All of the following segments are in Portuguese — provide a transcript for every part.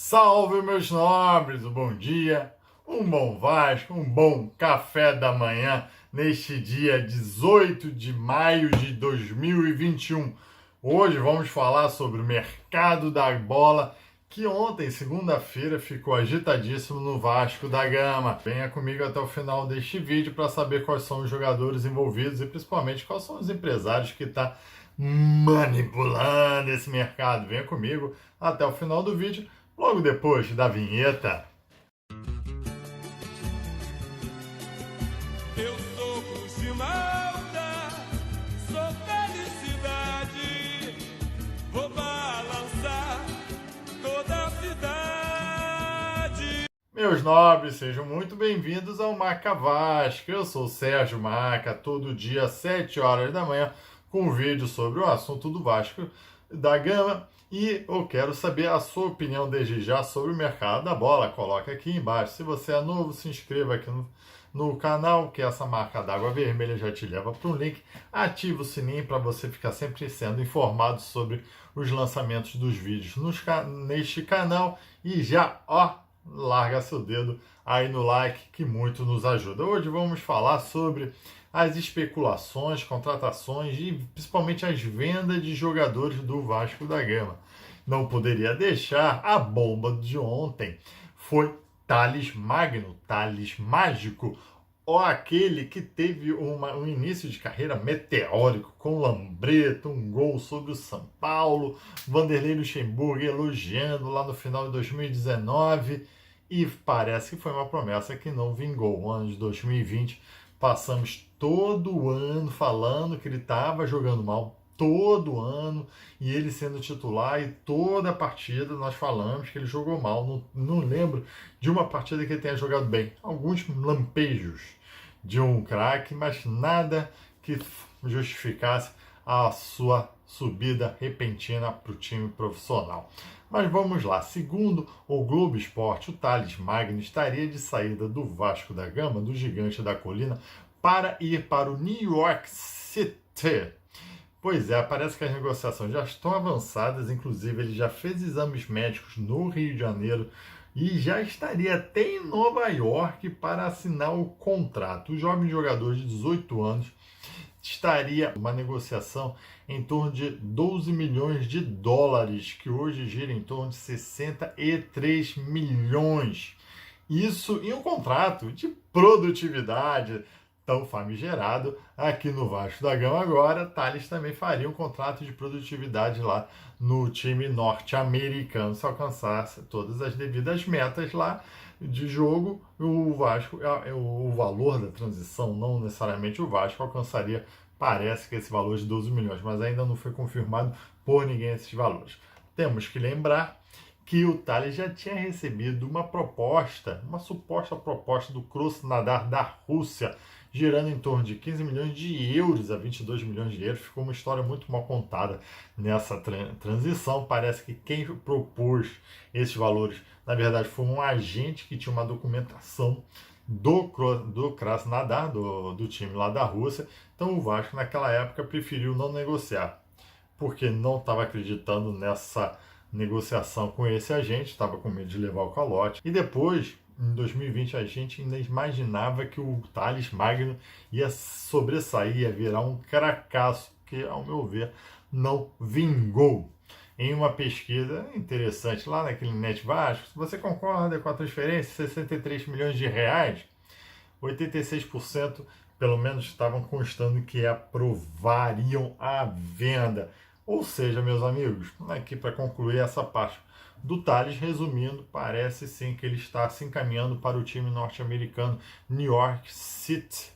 Salve, meus nobres, um bom dia, um bom Vasco, um bom café da manhã neste dia 18 de maio de 2021. Hoje vamos falar sobre o mercado da bola, que ontem, segunda-feira, ficou agitadíssimo no Vasco da Gama. Venha comigo até o final deste vídeo para saber quais são os jogadores envolvidos e principalmente quais são os empresários que estão manipulando esse mercado. Venha comigo até o final do vídeo, logo depois da vinheta. Eu sou cruz de malta, sou felicidade, vou balançar toda a cidade. Meus nobres, sejam muito bem-vindos ao Maca Vasco. Eu sou o Sérgio Maca, todo dia às 7 horas da manhã, com um vídeo sobre o assunto do Vasco da Gama. E eu quero saber a sua opinião desde já sobre o mercado da bola. Coloca aqui embaixo. Se você é novo, se inscreva aqui no canal, que essa marca d'água vermelha já te leva para um link. Ativa o sininho para você ficar sempre sendo informado sobre os lançamentos dos vídeos neste canal. E já, larga seu dedo aí no like, que muito nos ajuda. Hoje vamos falar sobre as especulações, contratações e principalmente as vendas de jogadores do Vasco da Gama. Não poderia deixar, a bomba de ontem foi Thales Magno, Thales Mágico, ou aquele que teve um início de carreira meteórico com Lambreta, um gol sobre o São Paulo, Vanderlei Luxemburgo elogiando lá no final de 2019, e parece que foi uma promessa que não vingou. O ano de 2020 passamos todo o ano falando que ele estava jogando mal, todo ano, e ele sendo titular, e toda a partida nós falamos que ele jogou mal. Não lembro de uma partida que ele tenha jogado bem. Alguns lampejos de um craque, mas nada que justificasse a sua subida repentina para o time profissional. Mas vamos lá. Segundo o Globo Esporte, o Thales Magno estaria de saída do Vasco da Gama, do Gigante da Colina, para ir para o New York City. Pois é, parece que as negociações já estão avançadas, inclusive ele já fez exames médicos no Rio de Janeiro e já estaria até em Nova York para assinar o contrato. O jovem jogador de 18 anos estaria uma negociação em torno de 12 milhões de dólares, que hoje gira em torno de 63 milhões. Isso em um contrato de produtividade tão famigerado aqui no Vasco da Gama. Agora, Thales também faria um contrato de produtividade lá no time norte-americano, se alcançasse todas as devidas metas lá de jogo. O Vasco, o valor da transição, não necessariamente o Vasco alcançaria, parece que esse valor de 12 milhões, mas ainda não foi confirmado por ninguém esses valores. Temos que lembrar que o Thales já tinha recebido uma proposta, uma suposta proposta do Krasnodar da Rússia, girando em torno de 15 milhões de euros a 22 milhões de euros. Ficou uma história muito mal contada nessa transição. Parece que quem propôs esses valores, na verdade, foi um agente que tinha uma documentação do Krasnodar, do time lá da Rússia. Então o Vasco, naquela época, preferiu não negociar, porque não estava acreditando nessa negociação com esse agente, estava com medo de levar o calote. E depois, em 2020, a gente ainda imaginava que o Thales Magno ia sobressair, ia virar um cracaço, que, ao meu ver, não vingou. Em uma pesquisa interessante lá naquele Net Vasco, se você concorda com a transferência, 63 milhões de reais, 86% pelo menos estavam constando que aprovariam a venda. Ou seja, meus amigos, aqui para concluir essa parte do Thales, resumindo, parece sim que ele está se encaminhando para o time norte-americano New York City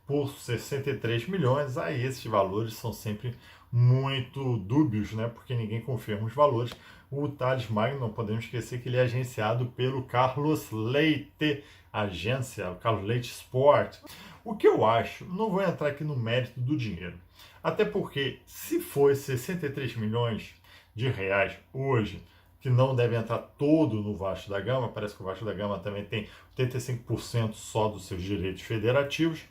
por 63 milhões. Aí esses valores são sempre muito dúbios, né? Porque ninguém confirma os valores. O Thales Magno, não podemos esquecer que ele é agenciado pelo Carlos Leite, agência, o Carlos Leite Sport. O que eu acho, não vou entrar aqui no mérito do dinheiro, até porque se for 63 milhões de reais hoje, que não deve entrar todo no Vasco da Gama, parece que o Vasco da Gama também tem 85% só dos seus direitos federativos.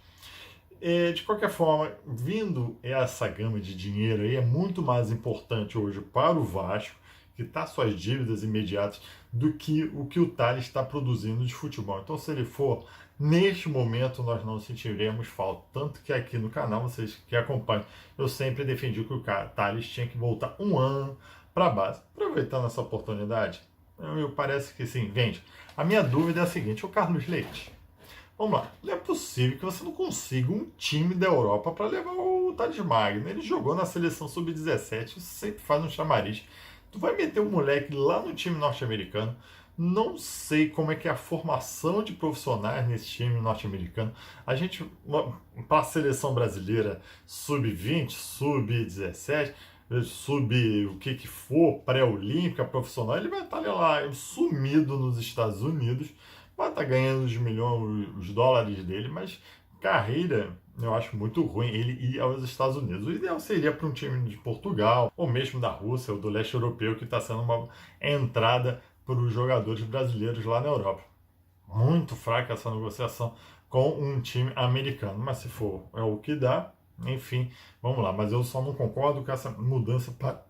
De qualquer forma, vindo essa gama de dinheiro aí, é muito mais importante hoje para o Vasco, quitar suas dívidas imediatas do que o Thales está produzindo de futebol. Então, se ele for, neste momento, nós não sentiremos falta. Tanto que aqui no canal, vocês que acompanham, eu sempre defendi que o Thales tinha que voltar um ano para a base. Aproveitando essa oportunidade, eu parece que sim. Gente, a minha dúvida é a seguinte: o Carlos Leite, vamos lá, não é possível que você não consiga um time da Europa para levar o Thales Magno. Ele jogou na seleção sub-17, sempre faz um chamariz. Tu vai meter um moleque lá no time norte-americano. Não sei como é que é a formação de profissionais nesse time norte-americano. A gente, para a seleção brasileira, sub-20, sub-17, sub o que for, pré-olímpica, profissional, ele vai estar lá sumido nos Estados Unidos, vai estar ganhando os milhões, os dólares dele, mas carreira eu acho muito ruim ele ir aos Estados Unidos. O ideal seria para um time de Portugal, ou mesmo da Rússia, ou do leste europeu, que está sendo uma entrada para os jogadores brasileiros lá na Europa. Muito fraca essa negociação com um time americano, mas se for, é o que dá. Enfim, vamos lá. Mas eu só não concordo com essa mudança para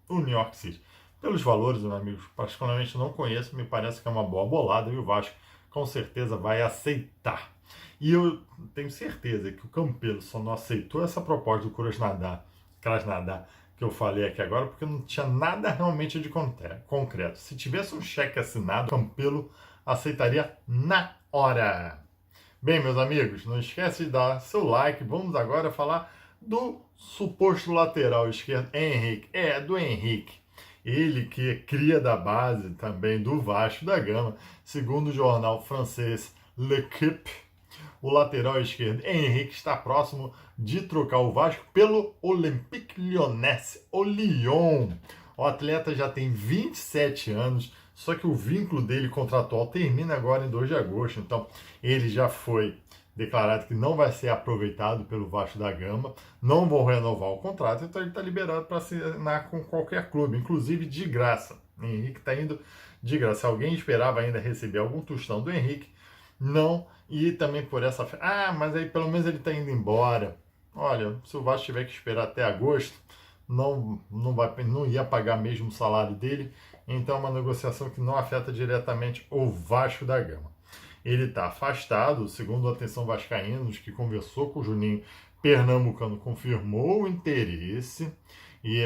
o New York City. Pelos valores, meus amigos, particularmente não conheço, me parece que é uma boa bolada e o Vasco com certeza vai aceitar. E eu tenho certeza que o Campelo só não aceitou essa proposta do Krasnodar que eu falei aqui agora, porque não tinha nada realmente de concreto. Se tivesse um cheque assinado, o Campelo aceitaria na hora. Bem, meus amigos, não esquece de dar seu like. Vamos agora falar do suposto lateral esquerdo, Henrique. Do Henrique. Ele que é cria da base também do Vasco da Gama, segundo o jornal francês L'Équipe. O lateral esquerdo, Henrique, está próximo de trocar o Vasco pelo Olympique Lyonnais, o Lyon. O atleta já tem 27 anos, só que o vínculo dele contratual termina agora em 2 de agosto. Então, ele já foi declarado que não vai ser aproveitado pelo Vasco da Gama, não vão renovar o contrato, então ele está liberado para assinar com qualquer clube, inclusive de graça. O Henrique está indo de graça. Se alguém esperava ainda receber algum tostão do Henrique, não. E também por essa... mas aí pelo menos ele está indo embora. Olha, se o Vasco tiver que esperar até agosto, não ia pagar mesmo o salário dele. Então é uma negociação que não afeta diretamente o Vasco da Gama. Ele está afastado, segundo a Atenção Vascaínos, que conversou com o Juninho Pernambucano, confirmou o interesse,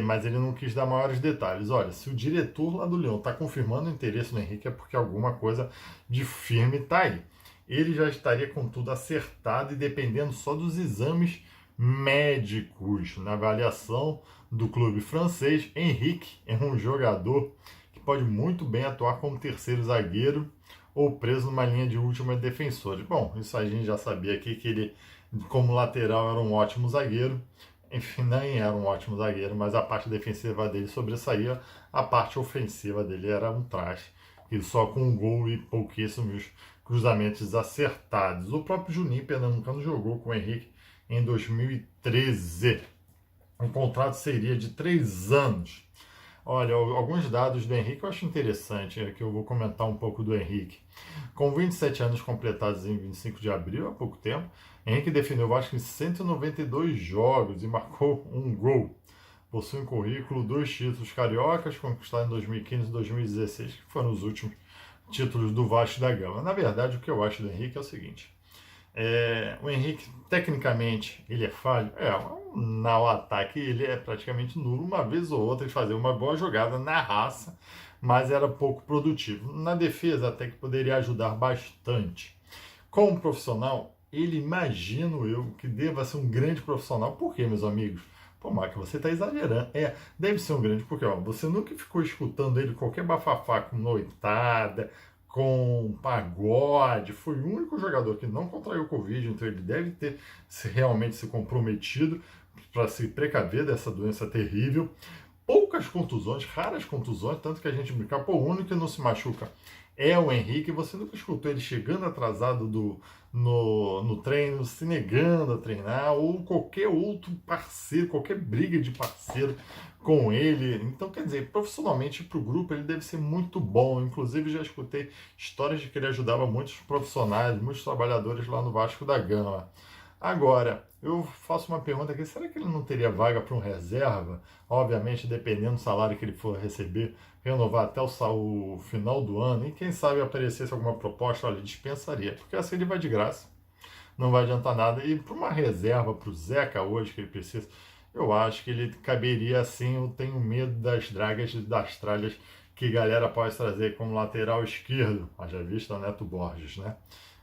mas ele não quis dar maiores detalhes. Olha, se o diretor lá do Leão está confirmando o interesse no Henrique, é porque alguma coisa de firme está aí. Ele já estaria com tudo acertado e dependendo só dos exames médicos. Na avaliação do clube francês, Henrique é um jogador que pode muito bem atuar como terceiro zagueiro ou preso numa linha de última defensores. Bom, isso a gente já sabia aqui, que ele, como lateral, era um ótimo zagueiro. Enfim, nem era um ótimo zagueiro, mas a parte defensiva dele sobressaía, a parte ofensiva dele era um traste. E só com um gol e pouquíssimos cruzamentos acertados. O próprio Juninho Pernambucano jogou com o Henrique em 2013. O contrato seria de 3 anos. Olha, alguns dados do Henrique eu acho interessante, que eu vou comentar um pouco do Henrique. Com 27 anos completados em 25 de abril, há pouco tempo, Henrique defendeu o Vasco em 192 jogos e marcou um gol. Possui um currículo, 2 títulos cariocas, conquistados em 2015 e 2016, que foram os últimos títulos do Vasco da Gama. Na verdade, o que eu acho do Henrique é o seguinte: o Henrique, tecnicamente, ele é falho? No ataque ele é praticamente nulo, uma vez ou outra ele fazia uma boa jogada na raça, mas era pouco produtivo. Na defesa até que poderia ajudar bastante. Como profissional, ele, imagino eu, que deva ser um grande profissional. Por quê, meus amigos? Pô, Marco, você está exagerando. Deve ser um grande, porque você nunca ficou escutando ele qualquer bafafá com noitada, com pagode. Foi o único jogador que não contraiu Covid, então ele deve ter realmente se comprometido para se precaver dessa doença terrível. Poucas contusões, raras contusões, tanto que a gente brinca, o único que não se machuca é o Henrique. Você nunca escutou ele chegando atrasado no treino, se negando a treinar, ou qualquer outro parceiro, qualquer briga de parceiro com ele. Então, quer dizer, profissionalmente para o grupo ele deve ser muito bom. Inclusive já escutei histórias de que ele ajudava muitos profissionais, muitos trabalhadores lá no Vasco da Gama. Agora, eu faço uma pergunta aqui, será que ele não teria vaga para um reserva? Obviamente, dependendo do salário que ele for receber, renovar até o final do ano, e quem sabe aparecesse alguma proposta, olha, dispensaria, porque assim ele vai de graça, não vai adiantar nada. E para uma reserva, para o Zeca hoje, que ele precisa, eu acho que ele caberia assim. Eu tenho medo das dragas e das tralhas que a galera pode trazer como lateral esquerdo. Já visto o Neto Borges, né?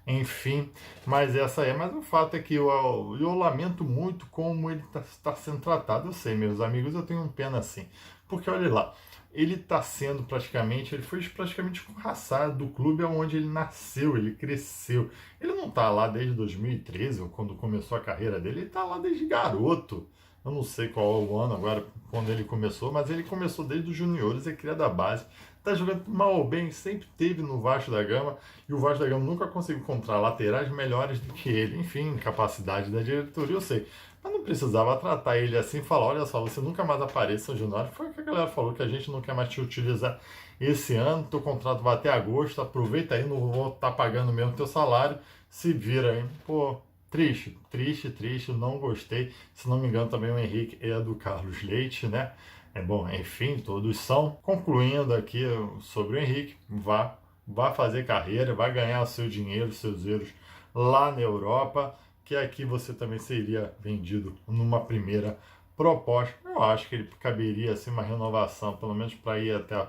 Enfim, mas essa é. Mas o fato é que eu lamento muito como ele está sendo tratado. Eu sei, meus amigos, eu tenho um pena assim. Porque olha lá, ele está sendo praticamente, ele foi praticamente escorraçado do clube onde ele nasceu, ele cresceu. Ele não está lá desde 2013, ou quando começou a carreira dele, ele está lá desde garoto. Eu não sei qual é o ano agora, quando ele começou, mas ele começou desde os juniores, é cria da base. Está jogando mal ou bem, sempre teve no Vasco da Gama, e o Vasco da Gama nunca conseguiu encontrar laterais melhores do que ele. Enfim, capacidade da diretoria, eu sei. Mas não precisava tratar ele assim e falar, olha só, você nunca mais apareça no Junior. Foi o que a galera falou, que a gente não quer mais te utilizar esse ano, teu contrato vai até agosto, aproveita aí, não vou estar pagando mesmo teu salário, se vira aí. Pô, triste, triste, triste, não gostei. Se não me engano, também o Henrique é do Carlos Leite, né? É bom, enfim, todos são. Concluindo aqui sobre o Henrique, vá fazer carreira, vai ganhar o seu dinheiro, seus euros lá na Europa, que aqui você também seria vendido numa primeira proposta. Eu acho que ele caberia assim uma renovação, pelo menos para ir até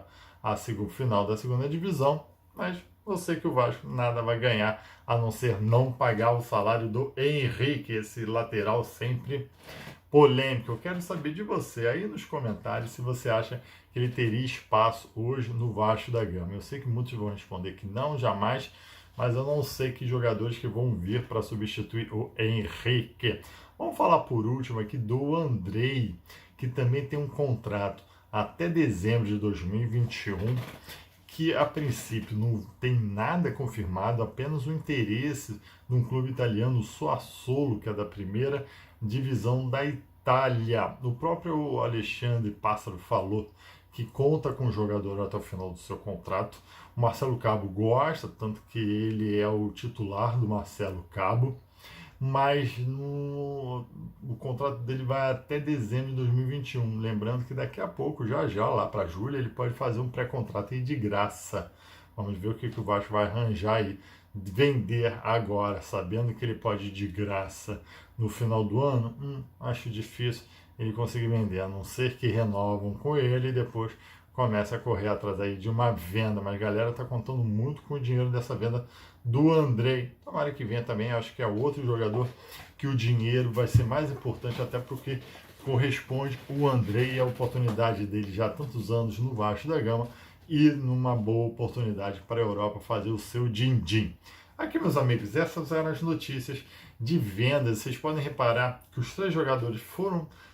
final da segunda divisão, mas eu sei que o Vasco nada vai ganhar, a não ser não pagar o salário do Henrique, esse lateral sempre polêmico. Eu quero saber de você aí nos comentários se você acha que ele teria espaço hoje no Vasco da Gama. Eu sei que muitos vão responder que não, jamais, mas eu não sei que jogadores que vão vir para substituir o Henrique. Vamos falar por último aqui do Andrei, que também tem um contrato até dezembro de 2021, que a princípio não tem nada confirmado, apenas o interesse de um clube italiano, o Sassuolo, que é da primeira divisão da Itália. O próprio Alexandre Pássaro falou que conta com o jogador até o final do seu contrato. O Marcelo Cabo gosta, tanto que ele é o titular do Marcelo Cabo, mas o contrato dele vai até dezembro de 2021. Lembrando que daqui a pouco, já lá para julho, ele pode fazer um pré-contrato aí de graça. Vamos ver o que o Vasco vai arranjar aí, vender agora, sabendo que ele pode ir de graça no final do ano. Acho difícil ele conseguir vender, a não ser que renovam com ele e depois começa a correr atrás aí de uma venda. Mas a galera está contando muito com o dinheiro dessa venda do Andrei. Tomara que venha também, acho que é outro jogador que o dinheiro vai ser mais importante, até porque corresponde o Andrei e a oportunidade dele já há tantos anos no Vasco da Gama e numa boa oportunidade para a Europa fazer o seu din-din. Aqui, meus amigos, essas eram as notícias de vendas. Vocês podem reparar que os 3 jogadores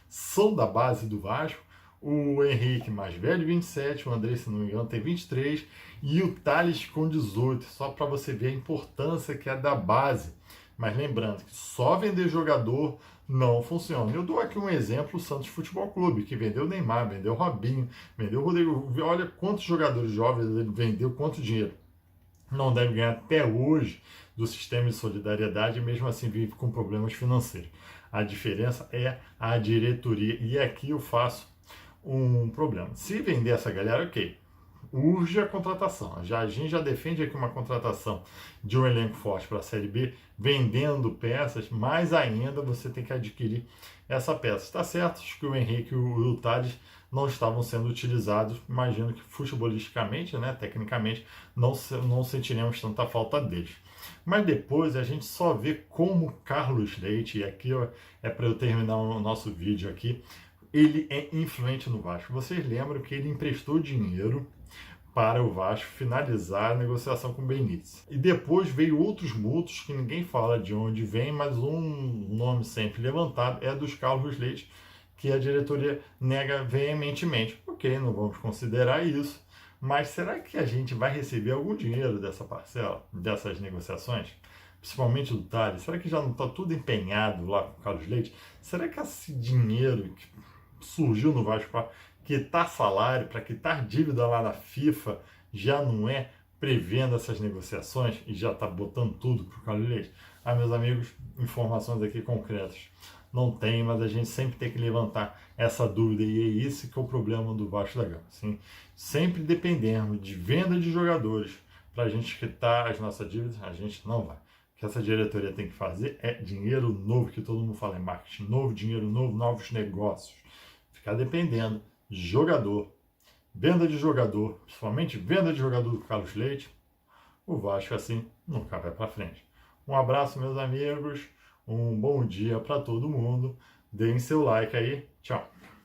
são da base do Vasco. O Henrique, mais velho, 27, o André, se não me engano, tem 23, e o Thales com 18, só para você ver a importância que é da base. Mas lembrando que só vender jogador não funciona. Eu dou aqui um exemplo, o Santos Futebol Clube, que vendeu o Neymar, vendeu o Robinho, vendeu o Rodrigo. Olha quantos jogadores jovens ele vendeu, quanto dinheiro. Não deve ganhar até hoje do sistema de solidariedade, e mesmo assim vive com problemas financeiros. A diferença é a diretoria, e aqui eu faço um problema. Se vender essa galera, ok, urge a contratação. A gente já defende aqui uma contratação de um elenco forte para a Série B, vendendo peças, mais ainda você tem que adquirir essa peça. Está certo que o Henrique e o Thales não estavam sendo utilizados, imagino que futebolisticamente, né, tecnicamente, não sentiremos tanta falta deles. Mas depois a gente só vê como Carlos Leite, e aqui é para eu terminar o nosso vídeo aqui, ele é influente no Vasco. Vocês lembram que ele emprestou dinheiro para o Vasco finalizar a negociação com o Benítez. E depois veio outros multos que ninguém fala de onde vem, mas um nome sempre levantado é dos Carlos Leite, que a diretoria nega veementemente. Ok, não vamos considerar isso, mas será que a gente vai receber algum dinheiro dessa parcela, dessas negociações? Principalmente do Thales. Será que já não está tudo empenhado lá com o Carlos Leite? Será que esse dinheiro que surgiu no Vasco para quitar salário, para quitar dívida lá na FIFA, já não é prevendo essas negociações e já está botando tudo para o Carlos Leite. Meus amigos, informações aqui concretas. Não tem, mas a gente sempre tem que levantar essa dúvida e é isso que é o problema do Vasco da Gama. Assim, sempre dependemos de venda de jogadores para a gente quitar as nossas dívidas, a gente não vai. O que essa diretoria tem que fazer é dinheiro novo, que todo mundo fala em marketing novo, dinheiro novo, novos negócios. Ficar dependendo de jogador, venda de jogador, principalmente venda de jogador do Carlos Leite, o Vasco assim nunca vai para frente. Um abraço, meus amigos, um bom dia para todo mundo, deem seu like aí, tchau.